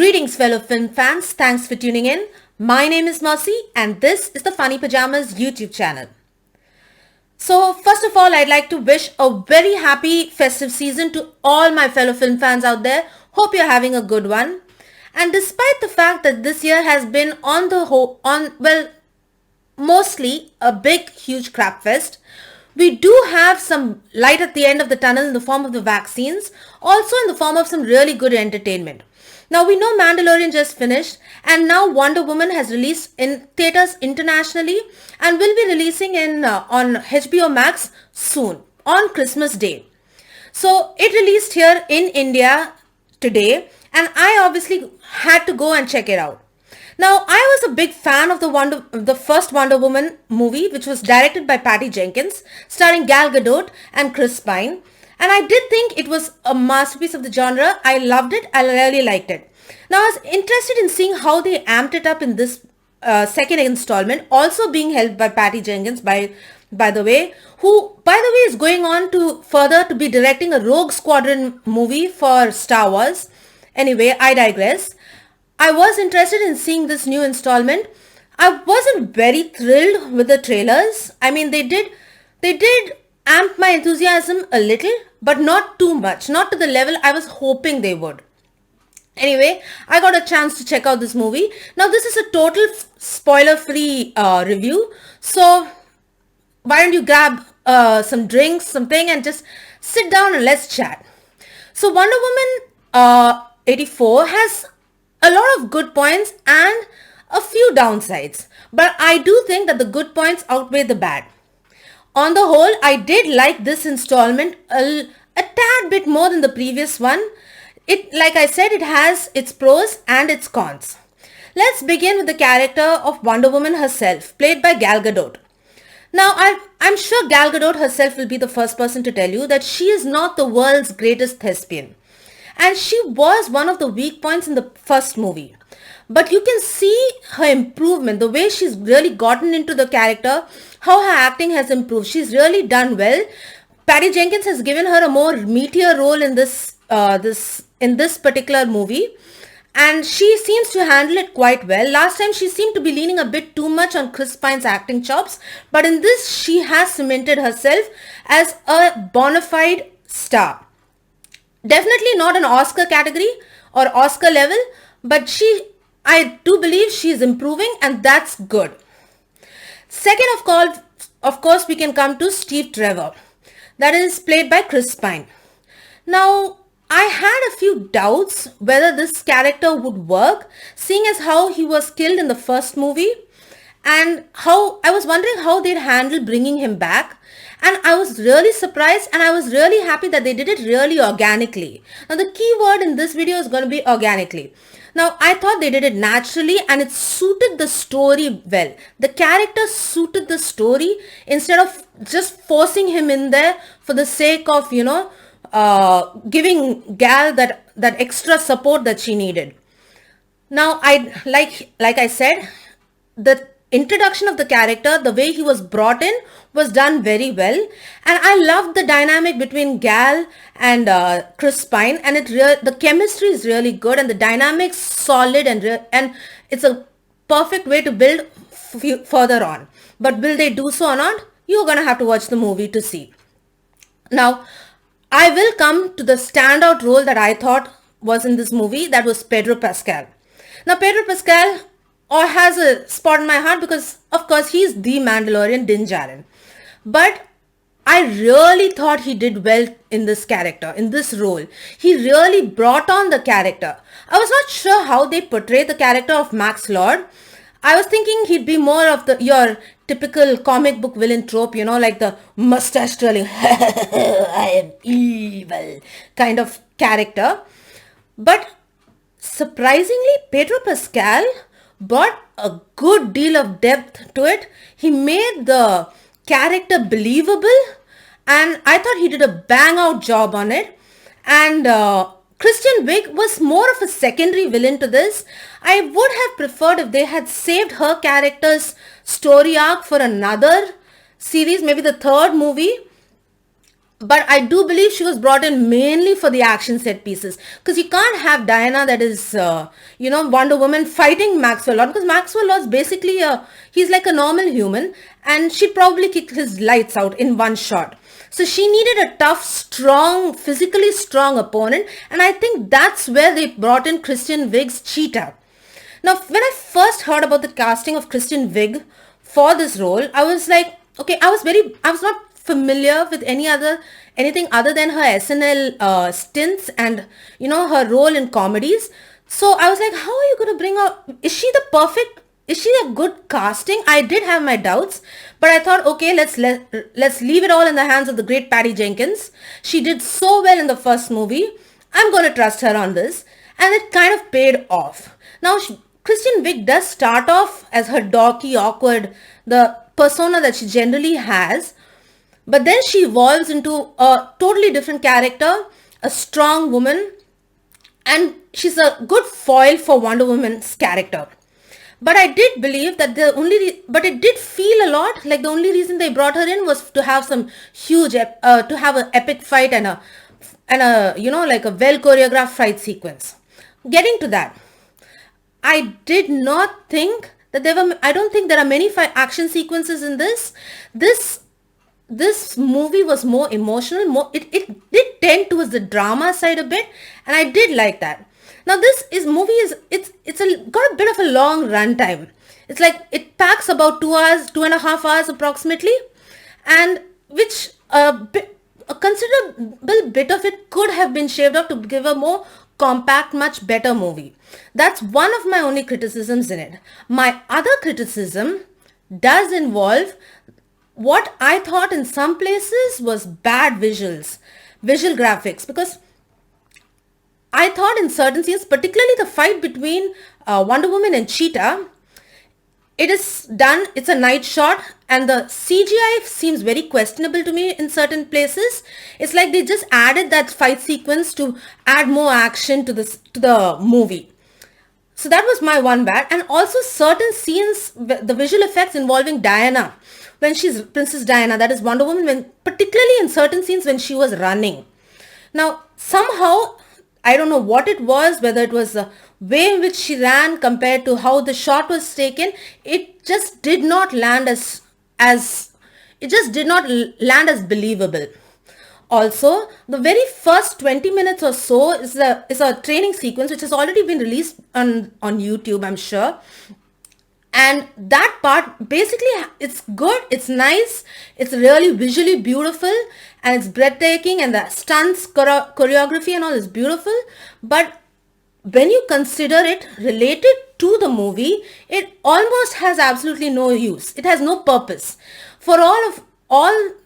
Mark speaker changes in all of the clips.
Speaker 1: Greetings, fellow film fans. Thanks for tuning in. My name is Mercy, and this is the Funny Pajamas YouTube channel. So, first of all, I'd like to wish a very happy festive season to all my fellow film fans out there. Hope you're having a good one. And despite the fact that this year has been mostly a big, huge crap fest, we do have some light at the end of the tunnel in the form of the vaccines, also in the form of some really good entertainment. Now we know Mandalorian just finished, and now Wonder Woman has released in theaters internationally and will be releasing on HBO Max soon on Christmas Day. So it released here in India today, and I obviously had to go and check it out. Now, I was a big fan of the first Wonder Woman movie, which was directed by Patty Jenkins, starring Gal Gadot and Chris Pine. And I did think it was a masterpiece of the genre. I loved it. I really liked it. Now, I was interested in seeing how they amped it up in this second installment, also being helped by Patty Jenkins, by the way, who, by the way, is going on to further to be directing a Rogue Squadron movie for Star Wars. Anyway, I digress. I was interested in seeing this new installment. I wasn't very thrilled with the trailers. I mean, they did amp my enthusiasm a little, but not too much, not to the level I was hoping they would. Anyway, I got a chance to check out this movie. Now, this is a total spoiler-free review. So, why don't you grab some drinks, something, and just sit down and let's chat. So, Wonder Woman 84 has a lot of good points and a few downsides, but I do think that the good points outweigh the bad. On the whole, I did like this installment a tad bit more than the previous one. Like I said, it has its pros and its cons. Let's begin with the character of Wonder Woman herself, played by Gal Gadot. Now, I'm sure Gal Gadot herself will be the first person to tell you that she is not the world's greatest thespian. And she was one of the weak points in the first movie. But you can see her improvement, the way she's really gotten into the character, how her acting has improved. She's really done well. Patty Jenkins has given her a more meatier role in this particular movie. And she seems to handle it quite well. Last time she seemed to be leaning a bit too much on Chris Pine's acting chops. But in this, she has cemented herself as a bona fide star. Definitely not an Oscar category or Oscar level, but I do believe she is improving, and that's good. Second of course, we can come to Steve Trevor. That is played by Chris Pine. Now, I had a few doubts whether this character would work, seeing as how he was killed in the first movie, and how I was wondering how they'd handle bringing him back. And I was really surprised, and I was really happy that they did it really organically. Now, the key word in this video is going to be organically. Now, I thought they did it naturally, and it suited the story well. The character suited the story instead of just forcing him in there for the sake of, giving Gal that extra support that she needed. Now, like I said, the introduction of the character, the way he was brought in, was done very well, and I loved the dynamic between Gal and Chris Pine, and the chemistry is really good, and the dynamics solid, and it's a perfect way to build further on. But will they do so or not? You're gonna have to watch the movie to see. Now, I will come to the standout role that I thought was in this movie. That was Pedro Pascal. Now, Pedro Pascal has a spot in my heart because, of course, he's the Mandalorian Din Djarin. But I really thought he did well in this character, in this role. He really brought on the character. I was not sure how they portrayed the character of Max Lord. I was thinking he'd be more of your typical comic book villain trope, like the mustache twirling, I am evil kind of character. But surprisingly, Pedro Pascal brought a good deal of depth to it. He made the character believable, and I thought he did a bang out job on it. And Kristen Wiig was more of a secondary villain to this. I would have preferred if they had saved her character's story arc for another series, maybe the third movie. But I do believe she was brought in mainly for the action set pieces, because you can't have Diana, that is, Wonder Woman, fighting Maxwell Lord, because Maxwell Lord's basically he's like a normal human, and she'd probably kick his lights out in one shot. So she needed a tough, strong, physically strong opponent, and I think that's where they brought in Kristen Wiig's Cheetah. Now, when I first heard about the casting of Kristen Wiig for this role, I was like, okay, I was not familiar with anything other than her SNL stints and, her role in comedies. So I was like, how are you going to bring her? Is she a good casting? I did have my doubts, but I thought, okay, let's leave it all in the hands of the great Patty Jenkins. She did so well in the first movie. I'm going to trust her on this, and it kind of paid off. Now, Kristen Wiig does start off as her dorky, awkward, the persona that she generally has, but then she evolves into a totally different character, a strong woman, and she's a good foil for Wonder Woman's character. But I did believe that but it did feel a lot like the only reason they brought her in was to have some to have an epic fight and like a well choreographed fight sequence. Getting to that, I did not think that I don't think there are many action sequences in this. This movie was more emotional. It did tend towards the drama side a bit, and I did like that. Now got a bit of a long runtime. It's like it packs about 2 hours, 2.5 hours approximately, and which a considerable bit of it could have been shaved off to give a more compact, much better movie. That's one of my only criticisms in it. My other criticism does involve what I thought in some places was bad visual graphics, because I thought in certain scenes, particularly the fight between Wonder Woman and Cheetah, it's a night shot, and the CGI seems very questionable to me in certain places. It's like they just added that fight sequence to add more action to the movie. So that was my one bad. And also certain scenes, the visual effects involving Diana, when she's Princess Diana, that is Wonder Woman, particularly in certain scenes when she was running. Now, somehow, I don't know what it was, whether it was the way in which she ran compared to how the shot was taken, it just did not land as believable. Also, the very first 20 minutes or so is a training sequence which has already been released on YouTube, I'm sure. And that part, basically, it's good, it's nice, it's really visually beautiful, and it's breathtaking, and the stunts, choreography and all is beautiful. But when you consider it related to the movie, it almost has absolutely no use. It has no purpose. For all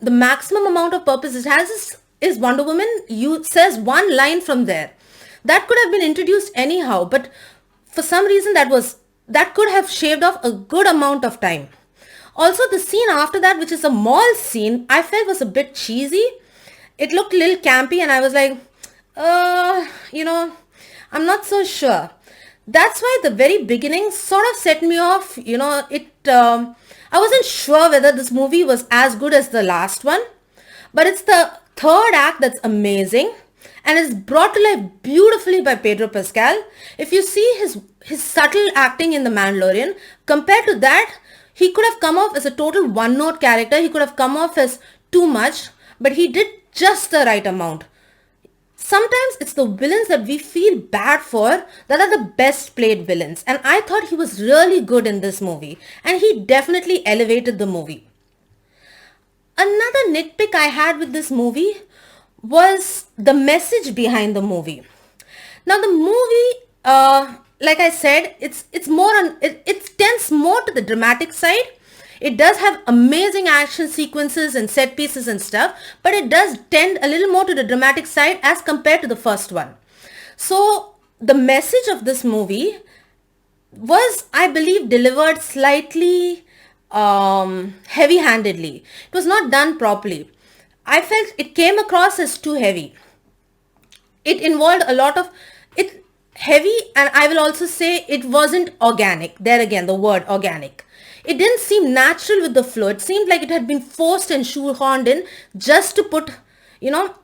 Speaker 1: the maximum amount of purpose it has is Wonder Woman says one line from there. That could have been introduced anyhow, but for some reason that could have shaved off a good amount of time. Also, the scene after that, which is a mall scene, I felt was a bit cheesy. It looked a little campy, and I was like, I'm not so sure. That's why the very beginning sort of set me off. I wasn't sure whether this movie was as good as the last one, but it's the third act that's amazing, and is brought to life beautifully by Pedro Pascal. If you see his subtle acting in The Mandalorian, compared to that, he could have come off as a total one-note character. He could have come off as too much, but he did just the right amount. Sometimes it's the villains that we feel bad for that are the best played villains. And I thought he was really good in this movie, and he definitely elevated the movie. Another nitpick I had with this movie was the message behind the movie. Now the movie, like I said, it tends more to the dramatic side. It does have amazing action sequences and set pieces and stuff, but it does tend a little more to the dramatic side as compared to the first one. So the message of this movie was, I believe, delivered slightly heavy-handedly. It was not done properly. I felt it came across as too heavy. It involved a lot of it heavy, and I will also say it wasn't organic. There again, the word organic. It didn't seem natural with the flow. It seemed like it had been forced and shoehorned in just to put, You know,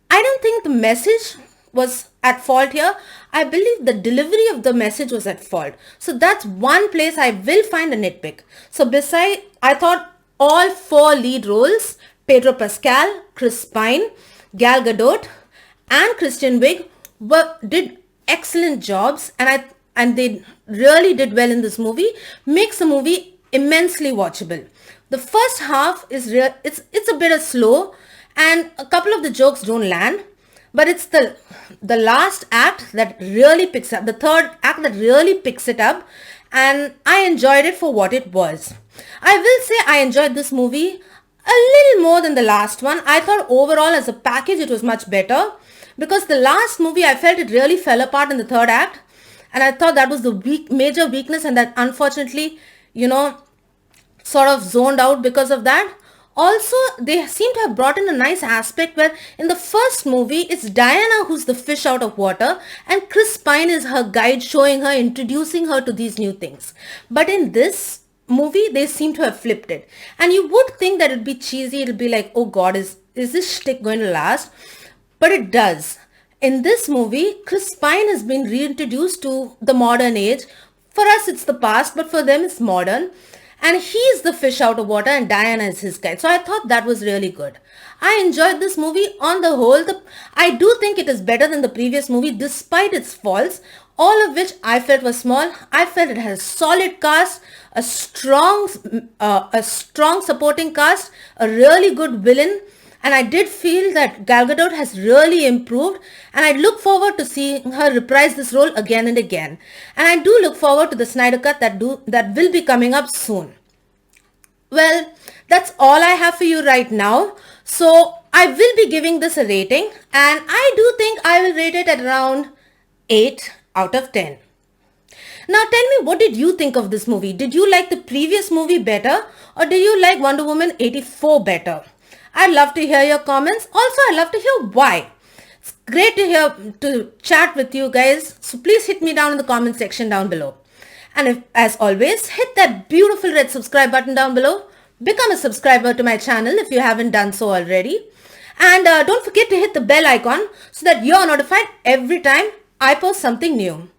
Speaker 1: I don't think the message was at fault here. I believe the delivery of the message was at fault. So that's one place I will find a nitpick. So beside, I thought all four lead roles, Pedro Pascal, Chris Pine, Gal Gadot, and Kristen Wiig did excellent jobs, and they really did well in this movie. Makes the movie immensely watchable. The first half is it's a bit slow, and a couple of the jokes don't land, but it's the last act that really picks up, the third act that really picks it up, and I enjoyed it for what it was. I will say I enjoyed this movie a little more than the last one. I thought overall as a package it was much better, because the last movie I felt it really fell apart in the third act, and I thought that was the major weakness, and that unfortunately, sort of zoned out because of that. Also, they seem to have brought in a nice aspect where in the first movie, it's Diana who's the fish out of water, and Chris Pine is her guide, showing her, introducing her to these new things. But in this movie, they seem to have flipped it. And you would think that it'd be cheesy, it'd be like, oh God, is this shtick going to last? But it does. In this movie, Chris Pine has been reintroduced to the modern age. For us, it's the past, but for them, it's modern. And he's the fish out of water and Diana is his guide. So I thought that was really good. I enjoyed this movie on the whole. I do think it is better than the previous movie despite its faults, all of which I felt were small. I felt it has a solid cast, a strong supporting cast, a really good villain. And I did feel that Gal Gadot has really improved, and I look forward to seeing her reprise this role again and again. And I do look forward to the Snyder Cut that will be coming up soon. Well, that's all I have for you right now. So I will be giving this a rating, and I do think I will rate it at around 8 out of 10. Now tell me, what did you think of this movie? Did you like the previous movie better, or did you like Wonder Woman 84 better? I'd love to hear your comments. Also, I'd love to hear why. It's great to chat with you guys. So please hit me down in the comment section down below. And as always, hit that beautiful red subscribe button down below. Become a subscriber to my channel if you haven't done so already. And don't forget to hit the bell icon so that you're notified every time I post something new.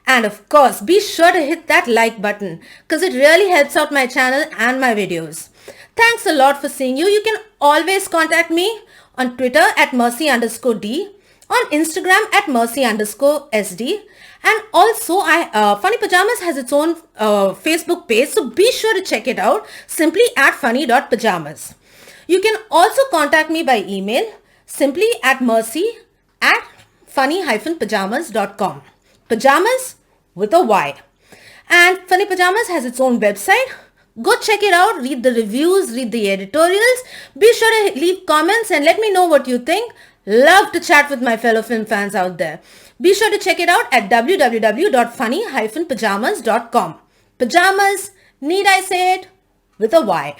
Speaker 1: And of course, be sure to hit that like button because it really helps out my channel and my videos. Thanks a lot for seeing you. You can always contact me on Twitter at mercy_d, on Instagram at mercy_sd, and also Funny Pajamas has its own Facebook page, so be sure to check it out, simply at funny.pajamas. You can also contact me by email, simply at mercy@funny-pajamas.com. Pajamas with a Y. And Funny Pajamas has its own website. Go check it out, read the reviews, read the editorials. Be sure to leave comments and let me know what you think. Love to chat with my fellow film fans out there. Be sure to check it out at www.funny-pajamas.com. Pajamas, need I say it? With a Y.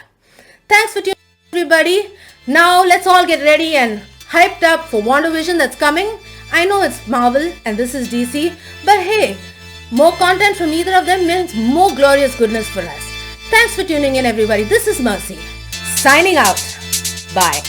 Speaker 1: Thanks for tuning in, everybody. Now let's all get ready and hyped up for WandaVision that's coming. I know it's Marvel and this is DC, but hey, more content from either of them means more glorious goodness for us. Thanks for tuning in, everybody. This is Mercy, signing out. Bye.